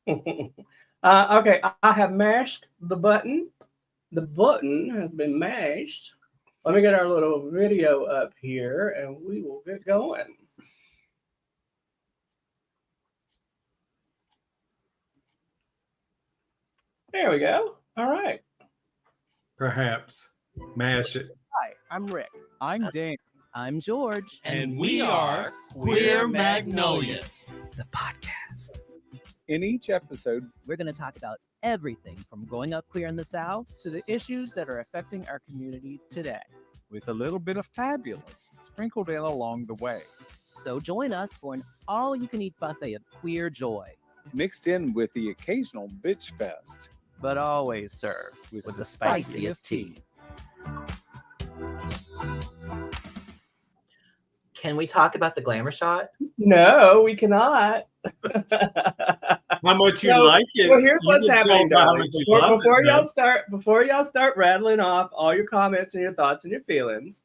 Okay, I have mashed the button. The button has been mashed. Let me get our little video up here and we will get going. There we go. All right. Perhaps. Mash it. Hi, I'm Rick. I'm Dan. I'm George. And we are Queer Magnolias, the podcast. In each episode, We're going to talk about everything from growing up queer in the South to the issues that are affecting our community today. with a little bit of fabulous sprinkled in along the way, So join us for an all-you-can-eat buffet of queer joy, mixed in with the occasional bitch fest. but always served with the spiciest tea. Can we talk about the glamour shot? No, we cannot. How much you So, like it? Well, here's You what's can happening, tell how darling. much you love Before y'all start rattling off all your comments and your thoughts and your feelings,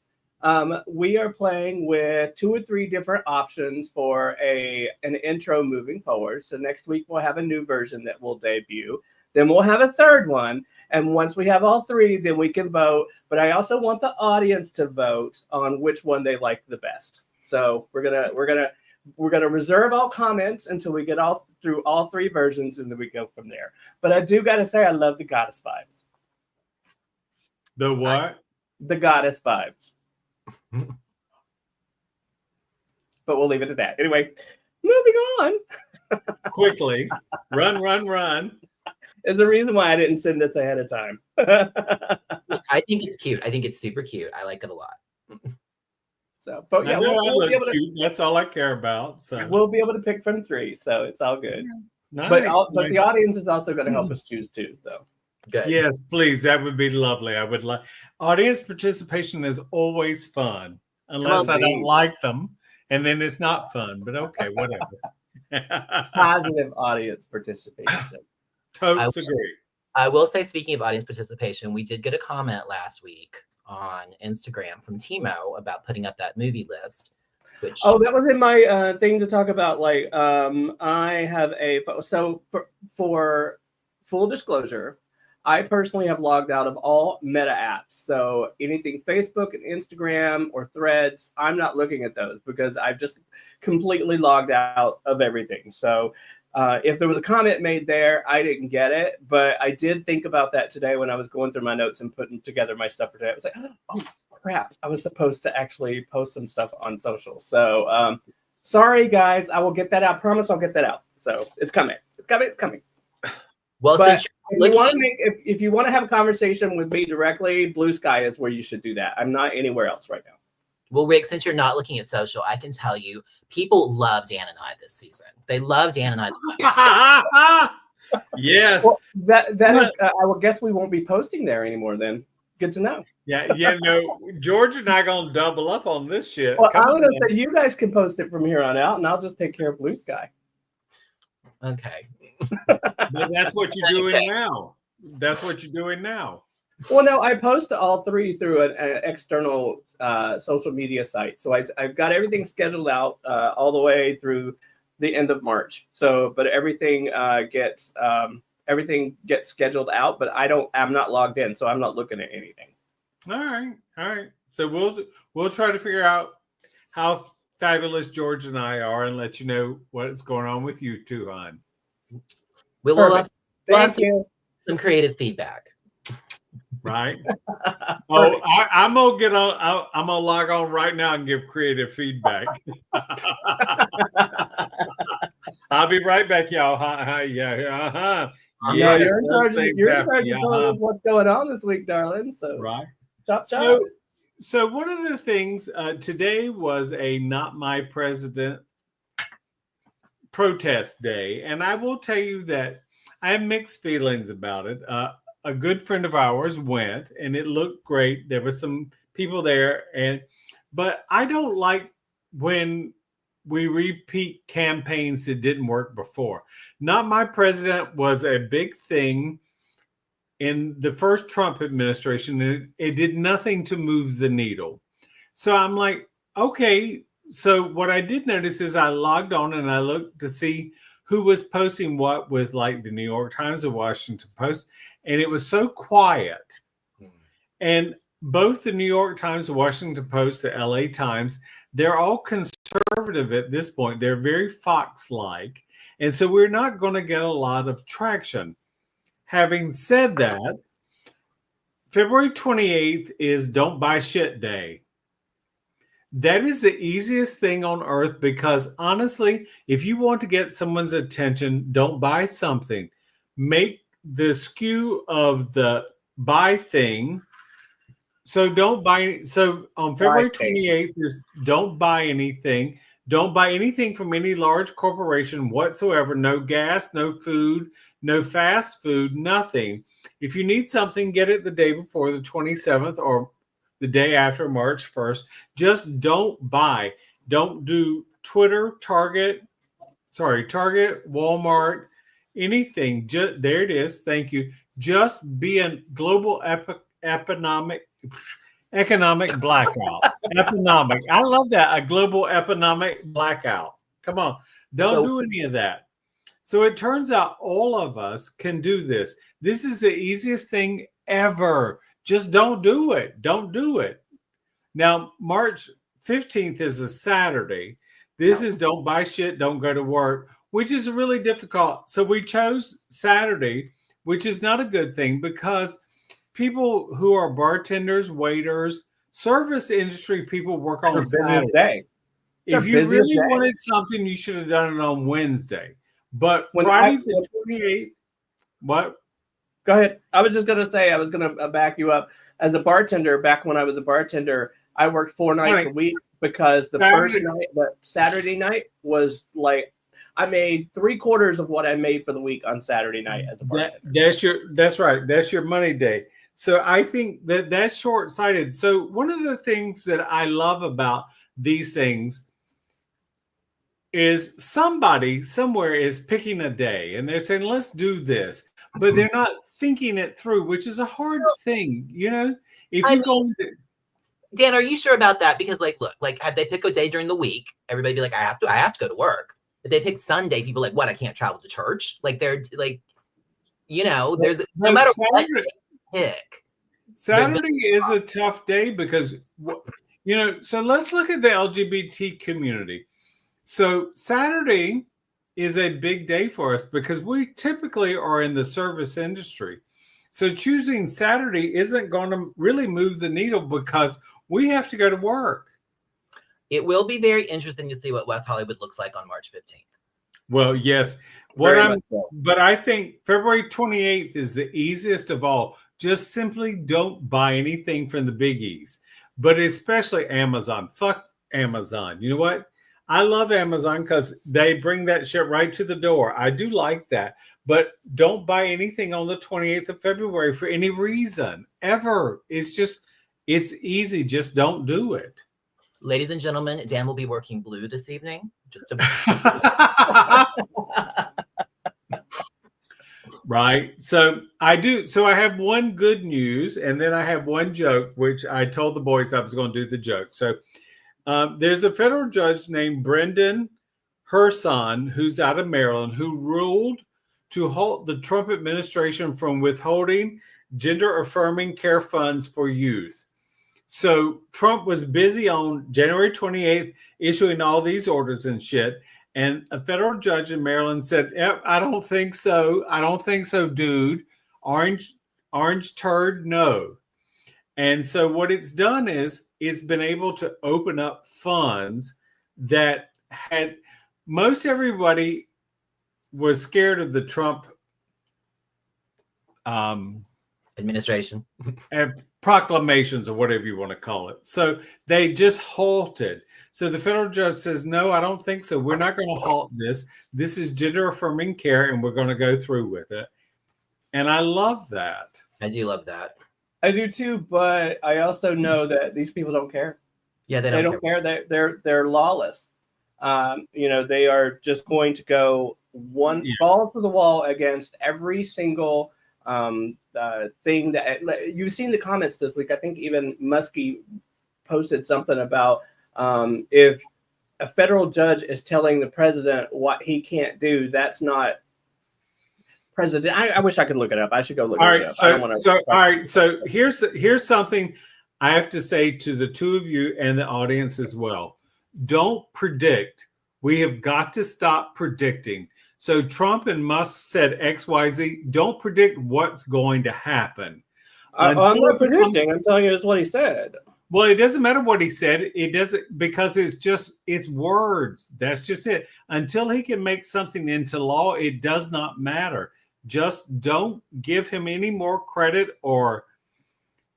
we are playing with 2 or 3 different options for an intro moving forward. So next week we'll have a new version that will debut. Then we'll have a third one, and once we have all 3, then we can vote. But I also want the audience to vote on which one they like the best. So we're gonna reserve all comments until we get all through all 3 versions, and then we go from there. But I do gotta say I love the goddess vibes. The what? The goddess vibes. But we'll leave it at that. Anyway, moving on. Quickly. Run. Is the reason why I didn't send this ahead of time. Look, I think it's cute. I think it's super cute. I like it a lot. So, but yeah, I know I we'll be look able to, cute. That's all I care about. So we'll be able to pick from 3, so it's all good. nice, But the nice. audience is also going to help us choose too. So Good. Yes, please. That would be lovely. I would like audience participation is always fun, unless I don't Steve. like them, and then it's not fun. But okay, whatever. positive audience participation. Totes agree. I will say, speaking of audience participation, we did get a comment last week on Instagram from Timo about putting up that movie list. Which Oh, that was in my thing to talk about. Like, I have for full disclosure, I personally have logged out of all Meta apps. So anything Facebook and Instagram or Threads, I'm not looking at those because I've just completely logged out of everything. So if there was a comment made there, I didn't get it. But I did think about that today when I was going through my notes and putting together my stuff for today. I was like, oh, crap. I was supposed to actually post some stuff on social. So sorry, guys. I will get that out. I promise I'll get that out. So it's coming. It's coming. well, But since if you want to have a conversation with me directly, Bluesky is where you should do that. I'm not anywhere else right now. well, Rick, since you're not looking at social, I can tell you people love Dan and I this season. They love Dan and I. Yes. Well, that is. I will guess we won't be posting there anymore. Then good to know. Yeah. No. George and I gonna double up on this shit. Well, Come I'm going on. to say you guys can post it from here on out, and I'll just take care of Bluesky. Okay. But that's what you're doing now. That's what you're doing now. Well, no, I post to all 3 through an external social media site. So I've got everything scheduled out all the way through the end of March. So, but everything gets scheduled out. But I'm not logged in, so I'm not looking at anything. All right. So we'll try to figure out how fabulous George and I are, and let you know what's going on with you too, hon. We'll have Thank you. some creative feedback. Right? Oh, I'm gonna get on. I'm gonna log on right now and give creative feedback. I'll be right back, y'all. Yeah. No, you're in charge of telling us what's going on this week, darling. So Right. chop. So one of the things today was a Not My President protest day, and I will tell you that I have mixed feelings about it. A good friend of ours went, and it looked great. There were some people there, but I don't like when we repeat campaigns that didn't work before. Not My President was a big thing in the first Trump administration. It did nothing to move the needle. So I'm like, okay. So what I did notice is I logged on and I looked to see who was posting what with like the New York Times or Washington Post, and it was so quiet. And both the New York Times, the Washington Post, the LA Times, they're all conservative at this point. They're very Fox-like. And so we're not going to get a lot of traction. Having said that, February 28th is Don't Buy Shit Day. That is the easiest thing on earth because honestly, if you want to get someone's attention, don't buy something. Make the skew of the buy thing. So don't buy. So on February 28th is don't buy anything. Don't buy anything from any large corporation whatsoever. No gas, no food, no fast food, nothing. If you need something, get it the day before the 27th or the day after March 1st. Just don't buy. Don't do Twitter, Target, Walmart, anything. There it is. Thank you. Just be a global economic blackout. Economic. I love that. A global economic blackout. Come on. Don't do any of that. So it turns out all of us can do this. This is the easiest thing ever. Just don't do it. Don't do it. Now, March 15th is a Saturday. This is don't buy shit, don't go to work, which is really difficult. So we chose Saturday, which is not a good thing because people who are bartenders, waiters, service industry people work on Saturday. If you really wanted something, you should have done it on Wednesday. But Friday the 28th, what? Go ahead. I was just going to say, I was going to back you up. As a bartender, back when I was a bartender, I worked 4 nights a week because the Saturday night was like, I made 3/4 of what I made for the week on Saturday night as a bartender. That's right. That's your money day. So I think that's short-sighted. So one of the things that I love about these things is somebody somewhere is picking a day and they're saying, let's do this. But they're not thinking it through, which is a hard thing, you know? Dan, are you sure about that? Because look, had they pick a day during the week, everybody be like, I have to go to work. If they pick Sunday, people like, what? I can't travel to church. They're like, there's no matter what they pick. Saturday is a tough day because, so let's look at the LGBT community. So Saturday is a big day for us because we typically are in the service industry. So choosing Saturday isn't going to really move the needle because we have to go to work. It will be very interesting to see what West Hollywood looks like on March 15th. Well, yes. But I think February 28th is the easiest of all. Just simply don't buy anything from the biggies, but especially Amazon. Fuck Amazon. You know what? I love Amazon because they bring that shit right to the door. I do like that. But don't buy anything on the 28th of February for any reason, ever. It's easy. Just don't do it. Ladies and gentlemen, Dan will be working blue this evening. Right. So I do. So I have one good news and then I have one joke, which I told the boys I was going to do the joke. So there's a federal judge named Brendan Herson, who's out of Maryland, who ruled to halt the Trump administration from withholding gender-affirming care funds for youth. So Trump was busy on January 28th issuing all these orders and shit. And a federal judge in Maryland said, yep, I don't think so. I don't think so, dude. Orange turd, no. And so what it's done is it's been able to open up funds that had most everybody was scared of the Trump administration and proclamations or whatever you want to call it. So they just halted. So the federal judge says, no, I don't think so. We're not going to halt this. This is gender affirming care and we're going to go through with it. And I love that. I do love that. I do too, but I also know that these people don't care. Yeah, they don't care. They're lawless. They are just going to go ball to the wall against every single thing that you've seen the comments this week. I think even Muskie posted something about if a federal judge is telling the president what he can't do, that's not president. I wish I could look it up. I should go look All it right, up. I don't want to. all right. So here's something I have to say to the two of you and the audience as well. Don't predict. We have got to stop predicting. So Trump and Musk said XYZ. Don't predict what's going to happen. I'm not predicting. I'm telling you, it's what he said. Well, it doesn't matter what he said. It doesn't, because it's words. That's just it. Until he can make something into law, it does not matter. Just don't give him any more credit or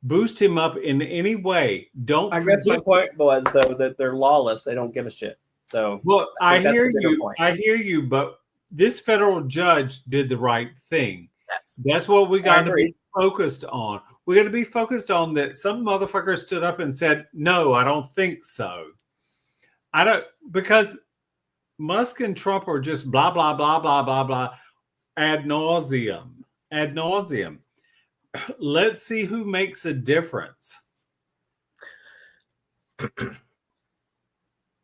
boost him up in any way. Don't. I guess my point was, though, that they're lawless. They don't give a shit. So, well, I hear you. Point. I hear you. But this federal judge did the right thing. Yes. That's what we got to be focused on. We got to be focused on that. Some motherfucker stood up and said, "No, I don't think so." I don't, because Musk and Trump are just blah blah blah blah blah blah ad nauseum. Ad nauseum. Let's see who makes a difference.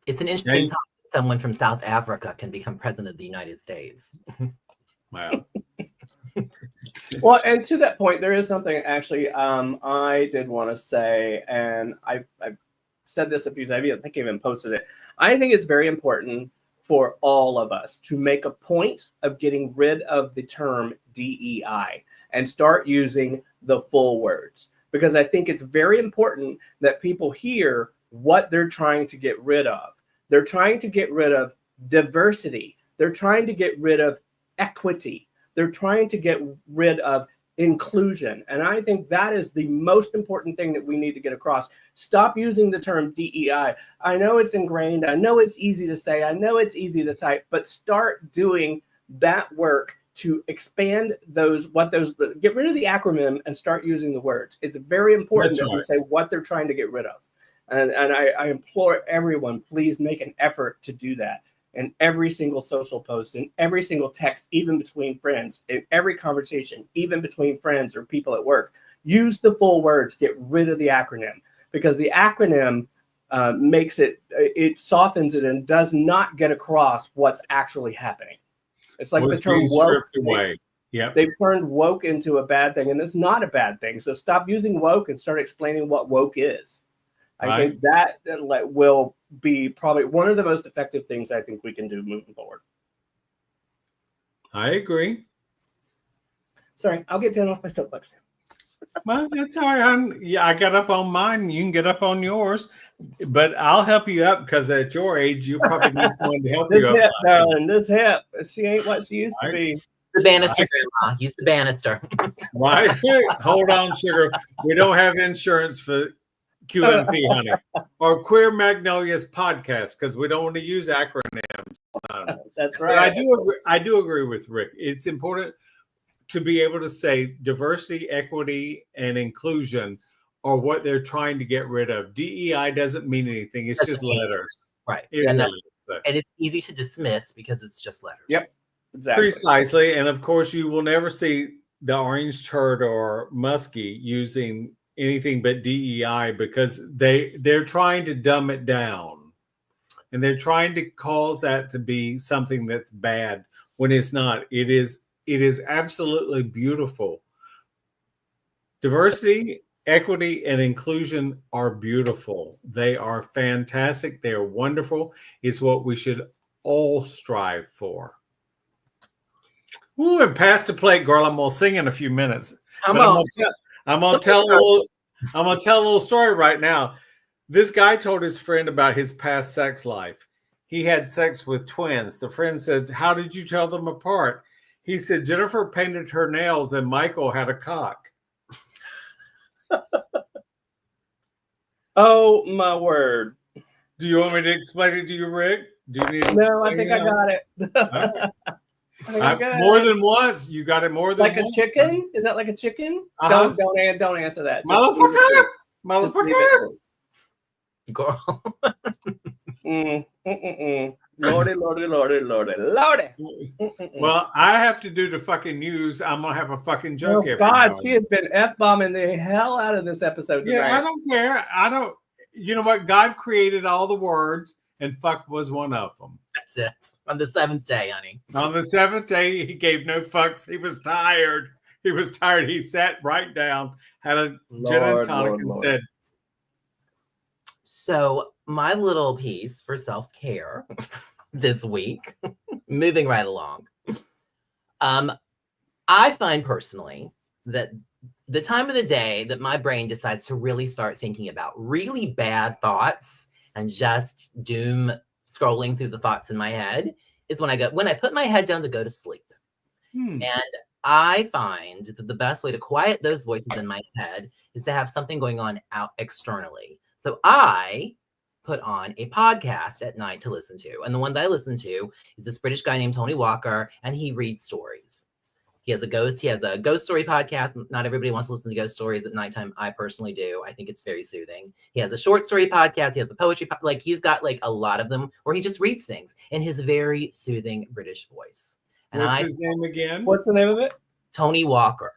It's an interesting topic. Someone from South Africa can become president of the United States. Wow. Well, and to that point, there is something actually I did want to say, and I've said this a few times. I think I even posted it. I think it's very important for all of us to make a point of getting rid of the term DEI and start using the full words, because I think it's very important that people hear what they're trying to get rid of. They're trying to get rid of diversity. They're trying to get rid of equity. They're trying to get rid of inclusion. And I think that is the most important thing that we need to get across. Stop using the term DEI. I know it's ingrained. I know it's easy to say. I know it's easy to type, but start doing that work to expand get rid of the acronym and start using the words. It's very important that we say what they're trying to get rid of. And I implore everyone, please make an effort to do that. In every single social post, in every single text, even between friends, in every conversation, even between friends or people at work, use the full words, get rid of the acronym, because the acronym makes it softens it and does not get across what's actually happening. It's like the term woke. Yep. They've turned woke into a bad thing, and it's not a bad thing. So stop using woke and start explaining what woke is. I think that will be probably one of the most effective things I think we can do moving forward. I agree. Sorry, I'll get down off my soapbox now. Well, that's all right. I got up on mine. You can get up on yours, but I'll help you up, because at your age, you probably need someone to help you up. This hip, darling, this hip. She ain't what she used to be. The banister, Grandma. Use the banister. Right. Hold on, sugar. We don't have insurance for QMP, honey, or Queer Magnolias podcast, because we don't want to use acronyms. That's right. I do agree with Rick. It's important to be able to say diversity, equity, and inclusion are what they're trying to get rid of. DEI doesn't mean anything. It's just letters. Right. And it's easy to dismiss because it's just letters. Yep. Exactly. Precisely. And of course, you will never see the orange turd or Muskie using anything but DEI, because they're trying to dumb it down, and they're trying to cause that to be something that's bad when it's not. It is absolutely beautiful. Diversity, equity, and inclusion are beautiful. They are fantastic. They are wonderful. It's what we should all strive for. Ooh, and pass the plate, girl. I'm gonna sing in a few minutes. I'm gonna tell a little story right now. This guy told his friend about his past sex life. He had sex with twins. The friend said, "How did you tell them apart?" He said, "Jennifer painted her nails and Michael had a cock." Oh my word! Do you want me to explain it to you, Rick? Do you need? No, I think I got it. More than once. You got it more than like once. A chicken? Is that like a chicken? Uh-huh. Don't answer that. Motherfucker. Girl. Lordy. Well, I have to do the fucking news. I'm gonna have a fucking joke. Oh God, she has been F-bombing the hell out of this episode tonight. Yeah, I don't care. You know what? God created all the words, and fuck was one of them. That's it. On the 7th day, honey. On the 7th day, he gave no fucks. He was tired. He was tired. He sat right down, had a gin and tonic, and said, so my little piece for self-care this week, moving right along. I find personally that the time of the day that my brain decides to really start thinking about really bad thoughts and just doom scrolling through the thoughts in my head is when I put my head down to go to sleep. And I find that the best way to quiet those voices in my head is to have something going on out externally. So I put on a podcast at night to listen to. And the one that I listen to is this British guy named Tony Walker, and he reads stories. He has a ghost story podcast. Not everybody wants to listen to ghost stories at nighttime. I personally do. I think it's very soothing. He has a short story podcast. He has a poetry, he's got like a lot of them where he just reads things in his very soothing British voice. And what's his name again? What's the name of it? Tony Walker.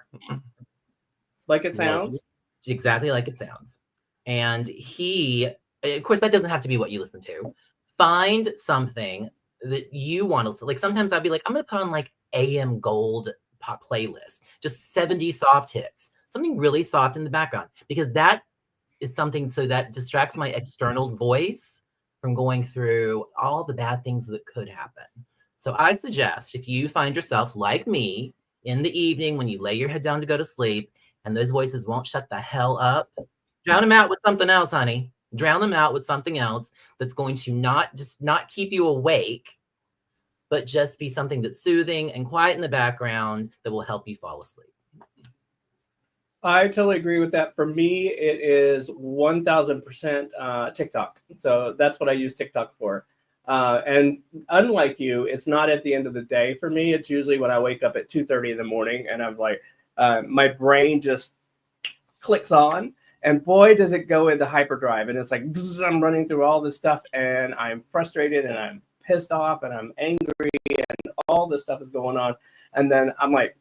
Like it sounds? Exactly like it sounds. And he, of course, that doesn't have to be what you listen to. Find something that you want to listen. Like sometimes I'll be like, I'm going to put on like AM Gold pop playlist, just 70 soft hits, something really soft in the background, because that is something so that distracts my external voice from going through all the bad things that could happen. So I suggest if you find yourself like me in the evening when you lay your head down to go to sleep and those voices won't shut the hell up, drown them out with something else, honey. Drown them out with something else that's going to not keep you awake, but just be something that's soothing and quiet in the background that will help you fall asleep. I totally agree with that. For me, it is 1000% TikTok. So that's what I use TikTok for. And unlike you, it's not at the end of the day for me. It's usually when I wake up at 2:30 in the morning and I'm like, my brain just clicks on. And boy, does it go into hyperdrive. And it's like, I'm running through all this stuff and I'm frustrated and I'm pissed off and I'm angry and all this stuff is going on. And then I'm like,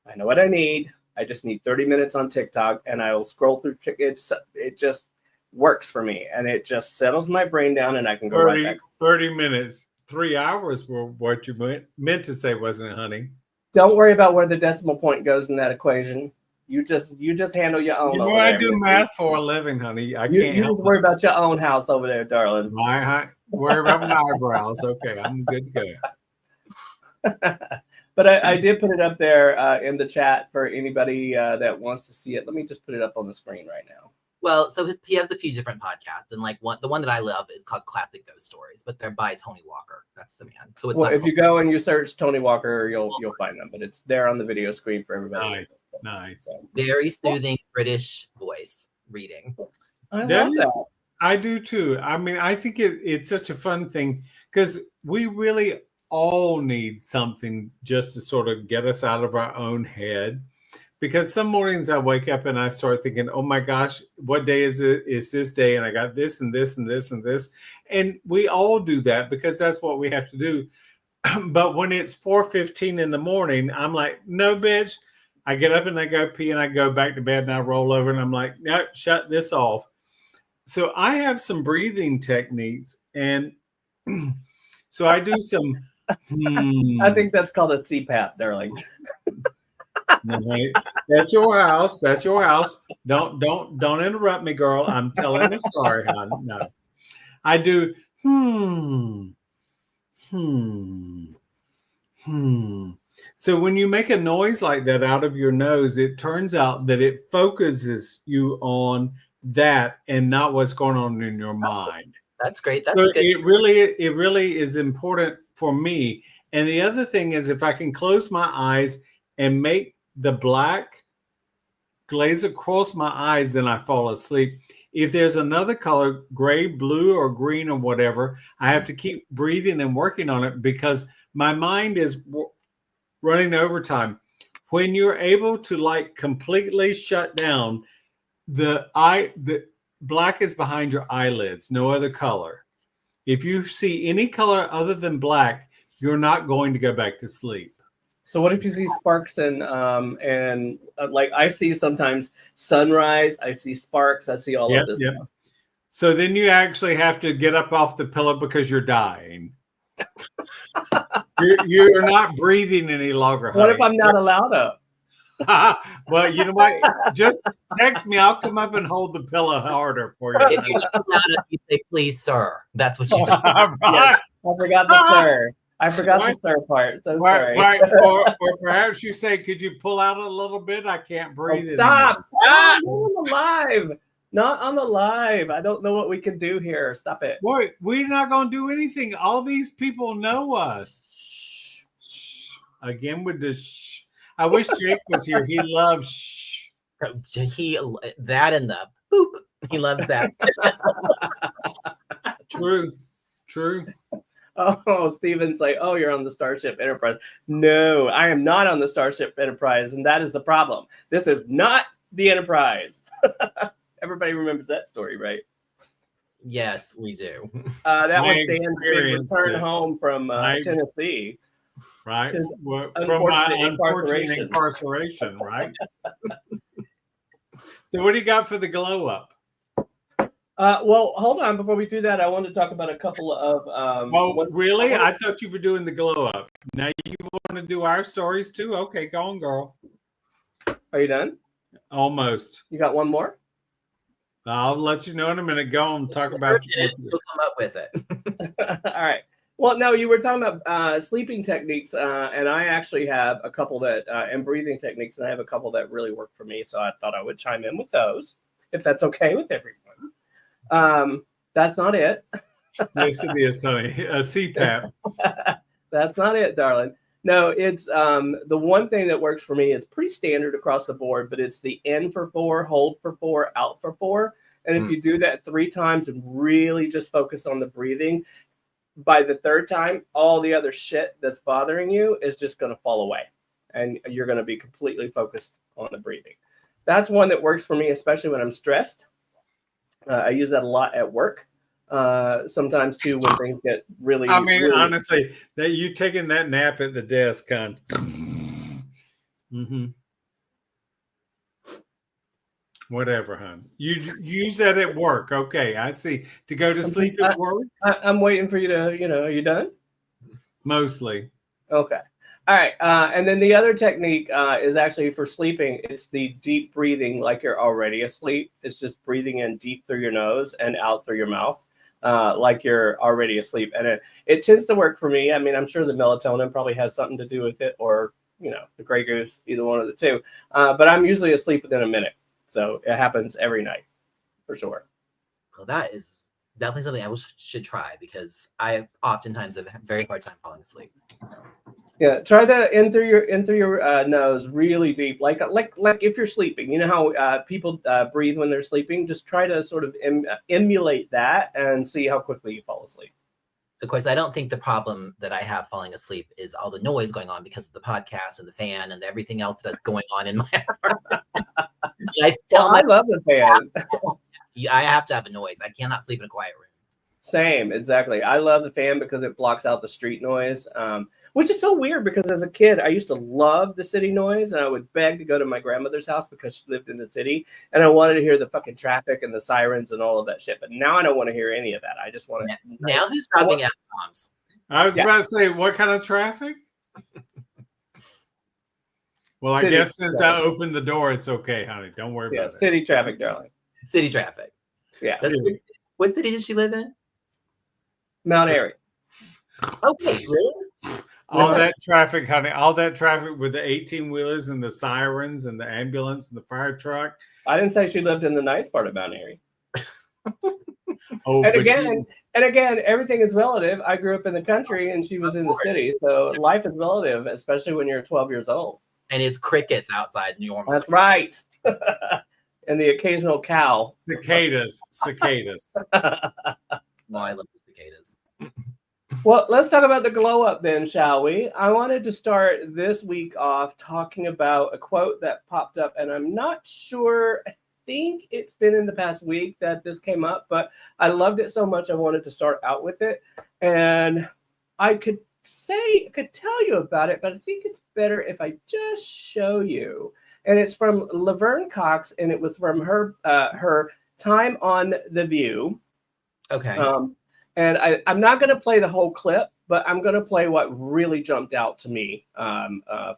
I know what I need. I just need 30 minutes on TikTok and I will scroll through. It just works for me and it just settles my brain down and I can go 30, right back. 30 minutes, 3 hours were what you meant to say, wasn't it, honey? Don't worry about where the decimal point goes in that equation. You just handle your own. You know, I do math for a living, honey. I can't you help just worry about your own house over there, darling. Worry about my eyebrows. Okay, I'm good to go. But I did put it up there in the chat for anybody that wants to see it. Let me just put it up on the screen right now. Well, so he has a few different podcasts, and like the one that I love is called Classic Ghost Stories, but they're by Tony Walker. That's the man. So it's well, if you go and you search Tony Walker, you'll find them. But it's there on the video screen for everybody. Nice. Very soothing British voice reading. I love that. I do too. I mean, I think it's such a fun thing because we really all need something just to sort of get us out of our own head. Because some mornings I wake up and I start thinking, oh my gosh, what day is it? It's this day and I got this and this and this and this. And we all do that because that's what we have to do. But when it's 4:15 in the morning, I'm like, no, bitch. I get up and I go pee and I go back to bed and I roll over and I'm like, no, shut this off. So I have some breathing techniques. And so I do some. I think that's called a CPAP, darling. That's your house. That's your house. Don't interrupt me, girl. I'm telling a story, hon. No, I do. So when you make a noise like that out of your nose, it turns out that it focuses you on that and not what's going on in your mind. That's great. That's so it really is important for me. And the other thing is, if I can close my eyes and make the black glaze across my eyes, then I fall asleep. If there's another color, gray, blue, or green, or whatever, I have to keep breathing and working on it because my mind is running overtime. When you're able to like completely shut down, the black is behind your eyelids, no other color. If you see any color other than black, you're not going to go back to sleep. So what if you see sparks and like I see sometimes sunrise, I see sparks, I see all of this stuff. So then you actually have to get up off the pillow because you're dying. You're not breathing any longer, honey. What if I'm not allowed up? Well, you know what? Just text me. I'll come up and hold the pillow harder for you. If you're not allowed up, you say, please, sir. That's what you do. Right. Yes, I forgot the sir. I forgot the sir part. So sorry. Right. Or perhaps you say, could you pull out a little bit? I can't breathe anymore. Stop! Not on the live. Not on the live. I don't know what we can do here. Stop it. Boy, we're not going to do anything. All these people know us. Shh. Again with the shh. I wish Jake was here. He loves shh. That and the boop. He loves that. True. Oh, Steven's like, oh, you're on the Starship Enterprise. No, I am not on the Starship Enterprise, and that is the problem. This is not the Enterprise. Everybody remembers that story, right? Yes, we do. That was Dan's experienced return it. home from Right. Tennessee. His From my unfortunate unfortunate incarceration, right? So what do you got for the glow up? Well, hold on. Before we do that, I want to talk about a couple of... Really? I thought you were doing the glow up. Now you want to do our stories too? Okay, go on, girl. Are you done? Almost. You got one more? I'll let you know in a minute. Go and talk about You'll come up with it. All right. Well, no, you were talking about sleeping techniques, and I actually have a couple that, and breathing techniques, and I have a couple that really work for me, so I thought I would chime in with those, if that's okay with everyone. That's not it. Yes, it is, honey. A CPAP. That's not it, darling. No, it's the one thing that works for me. It's pretty standard across the board, but it's the in for 4, hold for 4, out for 4. And if you do that 3 times and really just focus on the breathing, by the 3rd time, all the other shit that's bothering you is just going to fall away. And you're going to be completely focused on the breathing. That's one that works for me, especially when I'm stressed. I use that a lot at work. Sometimes too when things get really... I mean, really... honestly, that you taking that nap at the desk, hon. Mm-hmm. Whatever, hon. You use that at work. Okay, I see. To go to sleep at work? I'm waiting for you to, are you done? Mostly. Okay. All right. And then the other technique is actually for sleeping. It's the deep breathing like you're already asleep. It's just breathing in deep through your nose and out through your mouth like you're already asleep. And it tends to work for me. I mean, I'm sure the melatonin probably has something to do with it, or, the Grey Goose, either one of the two. But I'm usually asleep within a minute. So it happens every night for sure. Well, that is definitely something I should try, because I oftentimes have a very hard time falling asleep. Yeah, try that in through your nose really deep, like if you're sleeping. You know how people breathe when they're sleeping? Just try to sort of emulate that and see how quickly you fall asleep. Of course, I don't think the problem that I have falling asleep is all the noise going on because of the podcast and the fan and everything else that's going on in my apartment. I love the fan. I have to have a noise. I cannot sleep in a quiet room. Same, exactly. I love the fan because it blocks out the street noise, which is so weird because as a kid, I used to love the city noise, and I would beg to go to my grandmother's house because she lived in the city, and I wanted to hear the fucking traffic and the sirens and all of that shit. But now I don't want to hear any of that. I just want to... Now who's dropping F-bombs? I was about to say, what kind of traffic? Well, I guess since I opened the door, it's okay, honey. Don't worry about it. City traffic, darling. City traffic. Yeah. What city does she live in? Mount Airy. Okay, really? All that traffic, honey. All that traffic with the 18-wheelers and the sirens and the ambulance and the fire truck. I didn't say she lived in the nice part of Mount Airy. Oh, and again, everything is relative. I grew up in the country and she was in the city. So life is relative, especially when you're 12 years old. And it's crickets outside normally. That's right. And the occasional cow. Cicadas. No, I love the cicadas. Well, let's talk about the glow up then, shall we? I wanted to start this week off talking about a quote that popped up, and I'm not sure. I think it's been in the past week that this came up, but I loved it so much I wanted to start out with it. And I could tell you about it, but I think it's better if I just show you. And it's from Laverne Cox, and it was from her Time on the View. Okay. And I'm not going to play the whole clip, but I'm going to play what really jumped out to me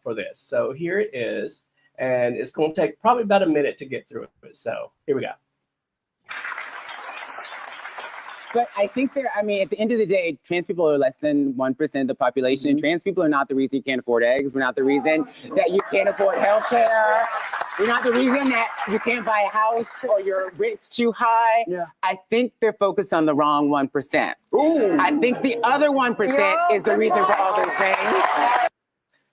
for this. So here it is, and it's going to take probably about a minute to get through it. So here we go. But I think at the end of the day, trans people are less than 1% of the population. And trans people are not the reason you can't afford eggs. We're not the reason that you can't afford healthcare. We're not the reason that you can't buy a house or your rent's too high. Yeah. I think they're focused on the wrong 1%. Ooh. I think the other 1% is the reason for all those things.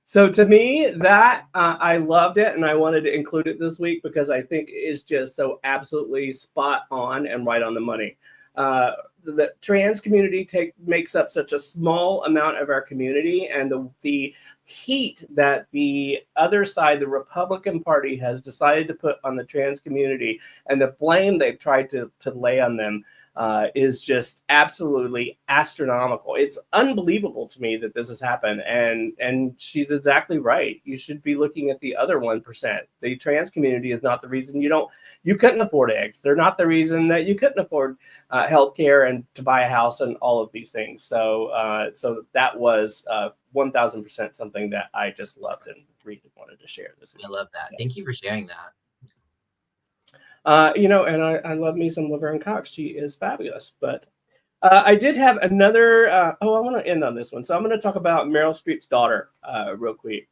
So to me, that I loved it, and I wanted to include it this week because I think it is just so absolutely spot on and right on the money. The trans community makes up such a small amount of our community, and the heat that the other side, the Republican Party, has decided to put on the trans community, and the blame they've tried to lay on them is just absolutely astronomical. It's unbelievable to me that this has happened, and she's exactly right. You should be looking at the other 1%. The trans community is not the reason you couldn't afford eggs. They're not the reason that you couldn't afford healthcare and to buy a house and all of these things. So so that was 1,000% something that I just loved and really wanted to share this week. I love that. So, thank you for sharing that. And I love me some Laverne Cox. She is fabulous. But I did have another. I want to end on this one. So I'm going to talk about Meryl Streep's daughter real quick.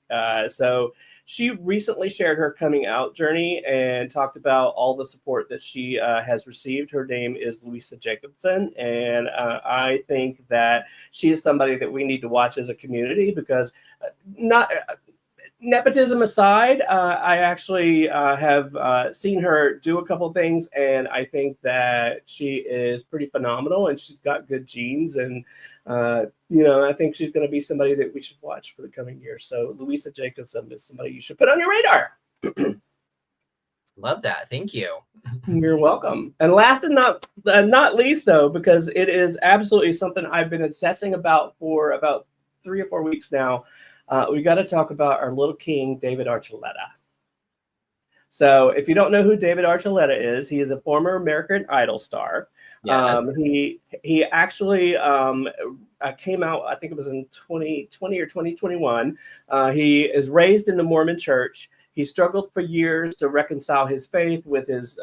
So she recently shared her coming out journey and talked about all the support that she has received. Her name is Louisa Jacobson. And I think that she is somebody that we need to watch as a community because nepotism aside, I actually have seen her do a couple things, and I think that she is pretty phenomenal, and she's got good genes, and I think she's going to be somebody that we should watch for the coming years. So Louisa Jacobson is somebody you should put on your radar. Love that. Thank you. You're welcome. And last and not least, though, because it is absolutely something I've been obsessing about for about 3 or 4 weeks now. We got to talk about our little king, David Archuleta. So if you don't know who David Archuleta is, he is a former American Idol star. Yes. He actually came out, I think it was in 2020 or 2021. He is raised in the Mormon church. He struggled for years to reconcile his faith with his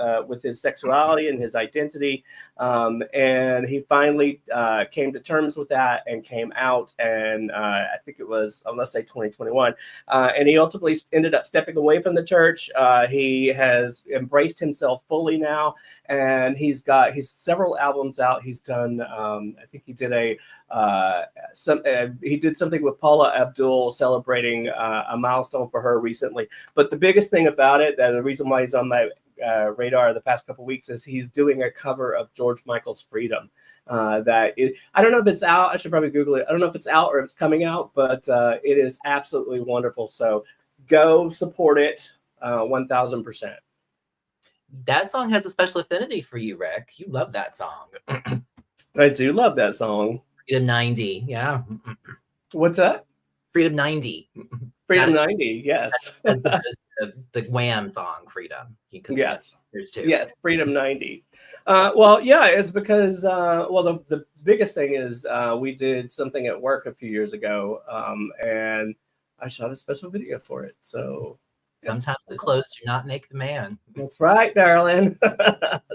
sexuality and his identity, and he finally came to terms with that and came out. And I think it was, let's say 2021, and he ultimately ended up stepping away from the church. He has embraced himself fully now, and he's several albums out. He's done, I think he did he did something with Paula Abdul celebrating a milestone for her recently. But the biggest thing about it, that the reason why he's on my radar the past couple of weeks, is he's doing a cover of George Michael's Freedom. I don't know if it's out. I should probably Google it. I don't know if it's out or if it's coming out, but it is absolutely wonderful. So go support it 1,000%. That song has a special affinity for you, Rick. You love that song. I do love that song. Freedom 90. Yeah. What's that? Freedom 90. Freedom 90. Yes. That's the Wham song, Freedom. Yes. There's two. Yes. Freedom 90. Well, yeah, it's because, the biggest thing is we did something at work a few years ago, and I shot a special video for it. So sometimes the clothes do not make the man. That's right, darling.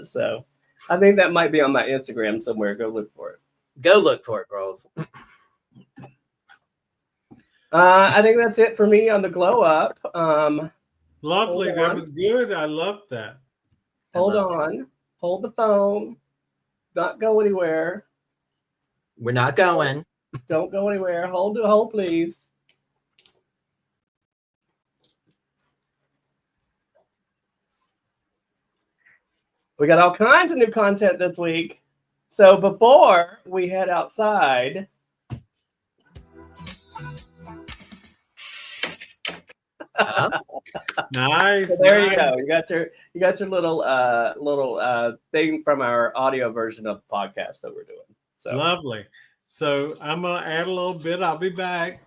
So I think that might be on my Instagram somewhere. Go look for it. Go look for it, girls. I think that's it for me on the glow up. Lovely. That was good. I love that. Hold on. Hold the phone. Not go anywhere. We're not going. Don't go anywhere. Hold, please. We got all kinds of new content this week. So before we head outside, Nice. So there you go. You got your little thing from our audio version of the podcast that we're doing. So lovely. So I'm gonna add a little bit. I'll be back.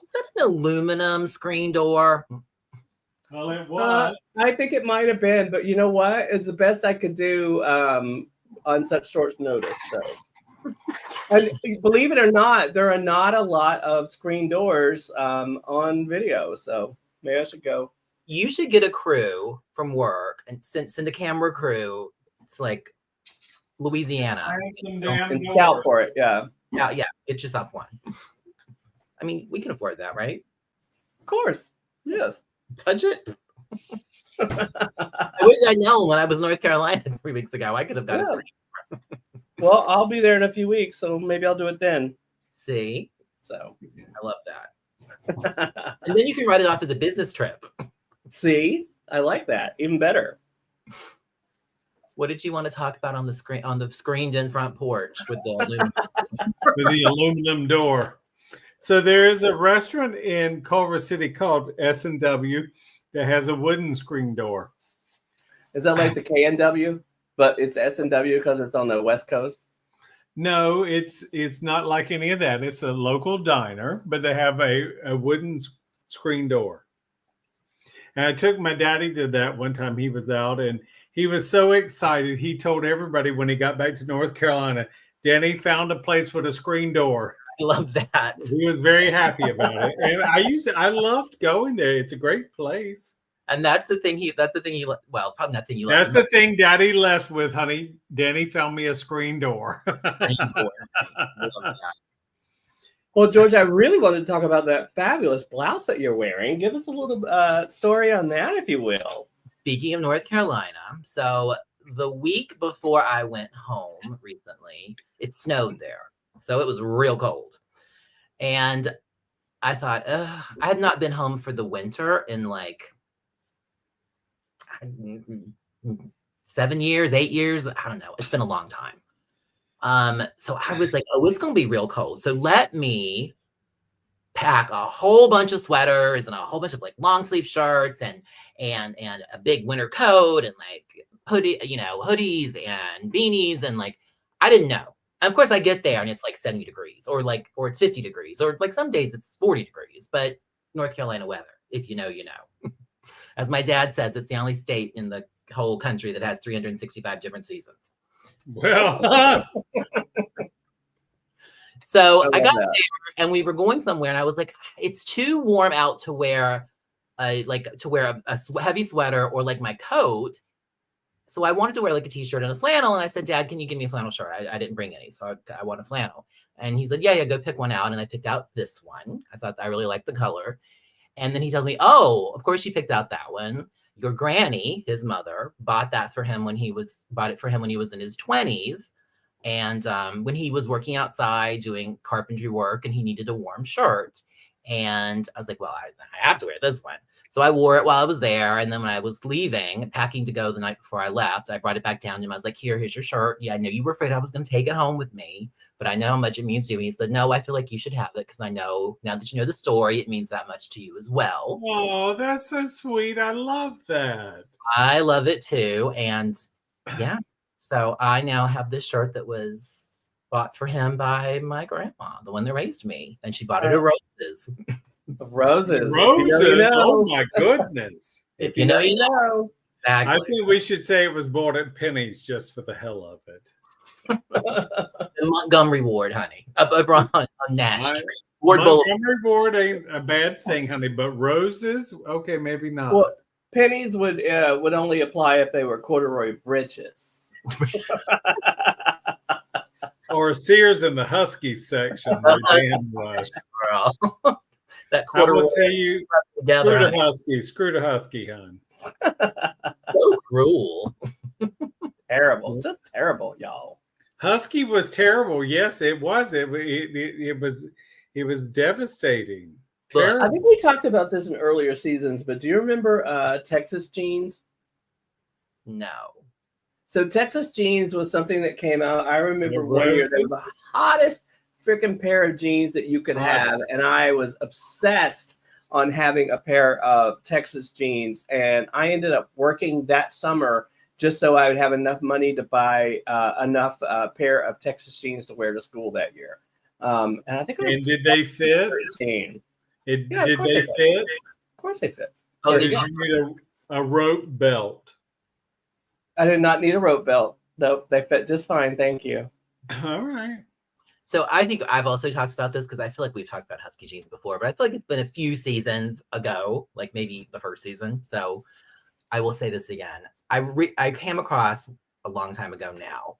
Is that an aluminum screen door? Well, it was. I think it might have been, but you know what? It's the best I could do on such short notice. So, and believe it or not, there are not a lot of screen doors on video. So maybe I should go. You should get a crew from work and send a camera crew. It's like Louisiana. Some damn And doors. scout for it. Yeah, Yeah, get yourself one. I mean, we can afford that, right? of course. Yes. Budget. I wish I'd known when I was in North Carolina 3 weeks ago. I could have got a screen. Well, I'll be there in a few weeks, so maybe I'll do it then. See, So, I love that. And then you can write it off as a business trip. see, I like that even better. What did you want to talk about on the screened-in front porch with the aluminum? With the aluminum door. So there is a restaurant in Culver City called S&W that has a wooden screen door. Is that like the KNW, but it's S&W because it's on the West Coast? No, it's not like any of that. It's a local diner, but they have a wooden screen door. And I took my daddy to that one time. He was out, and he was so excited. He told everybody when he got back to North Carolina, Danny found a place with a screen door. I love that. He was very happy about it. And I loved going there. It's a great place. And that's the thing well, probably not the thing you That's the thing Daddy left with, honey. Danny found me a screen door. Well, George, I really wanted to talk about that fabulous blouse that you're wearing. Give us a little story on that, if you will. Speaking of North Carolina, so the week before I went home recently, it snowed there. So it was real cold. And I thought, I had not been home for the winter in like 7 years, 8 years. I don't know. It's been a long time. So I was like, oh, it's going to be real cold. So let me pack a whole bunch of sweaters and a whole bunch of like long sleeve shirts and a big winter coat and like hoodies and beanies. And like, I didn't know. And of course I get there and it's like 70 degrees or it's 50 degrees or like some days it's 40 degrees, but North Carolina weather, if you know, you know. As my dad says, it's the only state in the whole country that has 365 different seasons. Well, so I got there and we were going somewhere and I was like, it's too warm out to wear a heavy sweater or like my coat. So I wanted to wear like a t-shirt and a flannel. And I said, Dad, can you give me a flannel shirt? I didn't bring any. So I want a flannel. And he said, yeah, go pick one out. And I picked out this one. I thought I really liked the color. And then he tells me, oh, of course you picked out that one. Your granny, his mother, bought it for him when he was in his 20s. And when he was working outside doing carpentry work and he needed a warm shirt. And I was like, well, I have to wear this one. So I wore it while I was there. And then when I was leaving, packing to go the night before I left, I brought it back down to him. I was like, here's your shirt. Yeah, I know you were afraid I was going to take it home with me, but I know how much it means to you. And he said, no, I feel like you should have it because I know now that you know the story, it means that much to you as well. oh, that's so sweet. I love that. I love it too. And yeah, so I now have this shirt that was bought for him by my grandma, the one that raised me. And she bought it at Roses. Roses. Roses. You know. Oh my goodness. If you know, you know. Exactly. I think we should say it was bought at Penny's just for the hell of it. The Montgomery Ward, honey, up over on Nash Street. Ward Boulevard. Montgomery Ward ain't a bad thing, honey, but Roses, okay, maybe not. Well, pennies would only apply if they were corduroy breeches. Or Sears in the Husky section. Where Dan was. Girl. That I will corduroy tell you, together. screw the Husky, hon. So cruel. Terrible, just terrible, y'all. Husky was terrible. Yes, it was. It was devastating. But I think we talked about this in earlier seasons, but do you remember Texas jeans? No. So Texas jeans was something that came out. I remember one year they were the hottest freaking pair of jeans that you could have, and I was obsessed on having a pair of Texas jeans. And I ended up working that summer just so I would have enough money to buy enough pair of Texas jeans to wear to school that year. And I think it was. And did they fit? 13. Did they fit? Of course they fit. Oh, Or did did you? you need a rope belt? I did not need a rope belt. Nope, they fit just fine. Thank you. All right. So I think I've also talked about this because I feel like we've talked about husky jeans before, but I feel like it's been a few seasons ago, like maybe the first season. So I will say this again. I came across a long time ago now.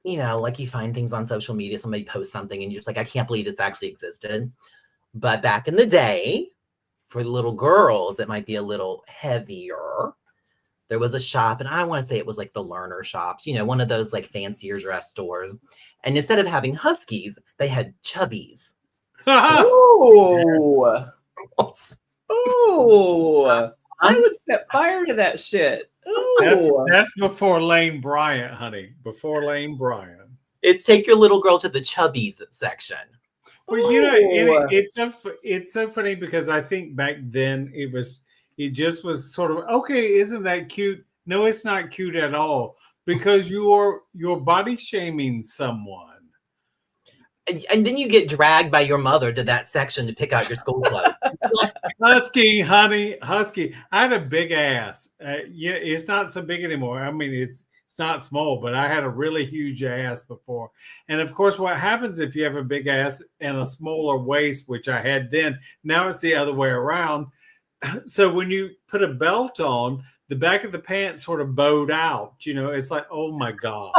You know, like you find things on social media, somebody posts something, and you're just like, I can't believe this actually existed. But back in the day, for little girls, it might be a little heavier. There was a shop, and I want to say it was like the Learner shops, you know, one of those like fancier dress stores. And instead of having huskies, they had chubbies. Ooh. Ooh. I would set fire to that shit. Ooh. That's before Lane Bryant, honey. Before Lane Bryant. It's take your little girl to the chubbies section. Well, you know, Ooh. it's so funny because I think back then it just was sort of okay. Isn't that cute? No, it's not cute at all because you're body shaming someone. And then you get dragged by your mother to that section to pick out your school clothes. Husky, honey, husky. I had a big ass. Yeah, it's not so big anymore. I mean, it's not small, but I had a really huge ass before. And of course, what happens if you have a big ass and a smaller waist, which I had then, now it's the other way around. So when you put a belt on, the back of the pants sort of bowed out. You know, it's like, oh my God.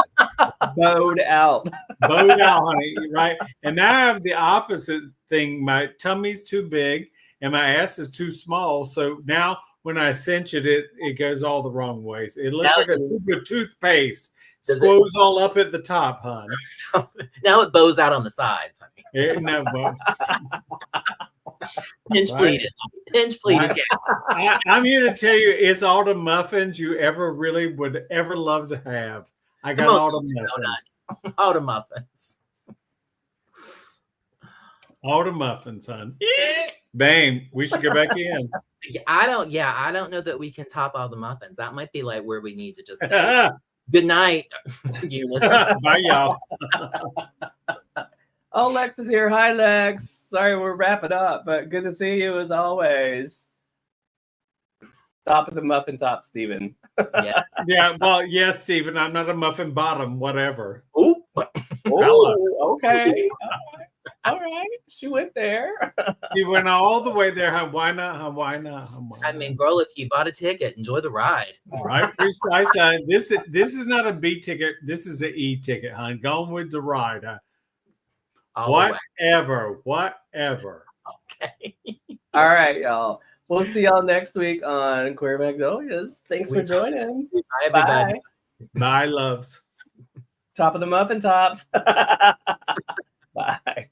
Bowed out. Bowed out, honey, right? And now I have the opposite thing. My tummy's too big and my ass is too small. So now when I cinch it, it goes all the wrong ways. It looks Now like a does- super toothpaste. Does it- Squoze all up at the top, hon. Now it bows out on the sides, honey. No, but Pinch Right. pleated. Pinch pleated. Right. I'm here to tell you, it's all the muffins you ever really would ever love to have. I got Come on, all the muffins. donuts. All the muffins. All the muffins, hon. Bang, we should go back in. I don't know that we can top all the muffins. That might be like where we need to just say good night, Eunice. Bye, y'all. Oh, Lex is here. Hi, Lex. Sorry, we're wrapping up, but good to see you as always. Top of the muffin top, Stephen. Yeah. Yeah, well, yes, Stephen, I'm not a muffin bottom, whatever. Ooh. Oh, okay. All right. She went there. You went all the way there, huh? Why not? Huh? Why not? Huh? Why I not? mean, girl, if you bought a ticket, enjoy the ride. Right, precise. This is not a B ticket. This is an E ticket, hon. Going with the ride. Huh? All the way. Whatever. Okay. All right, y'all. We'll see y'all next week on Queer Magnolias. Thanks for joining. Bye, everybody. Bye. Bye, loves. Top of the muffin tops. Bye.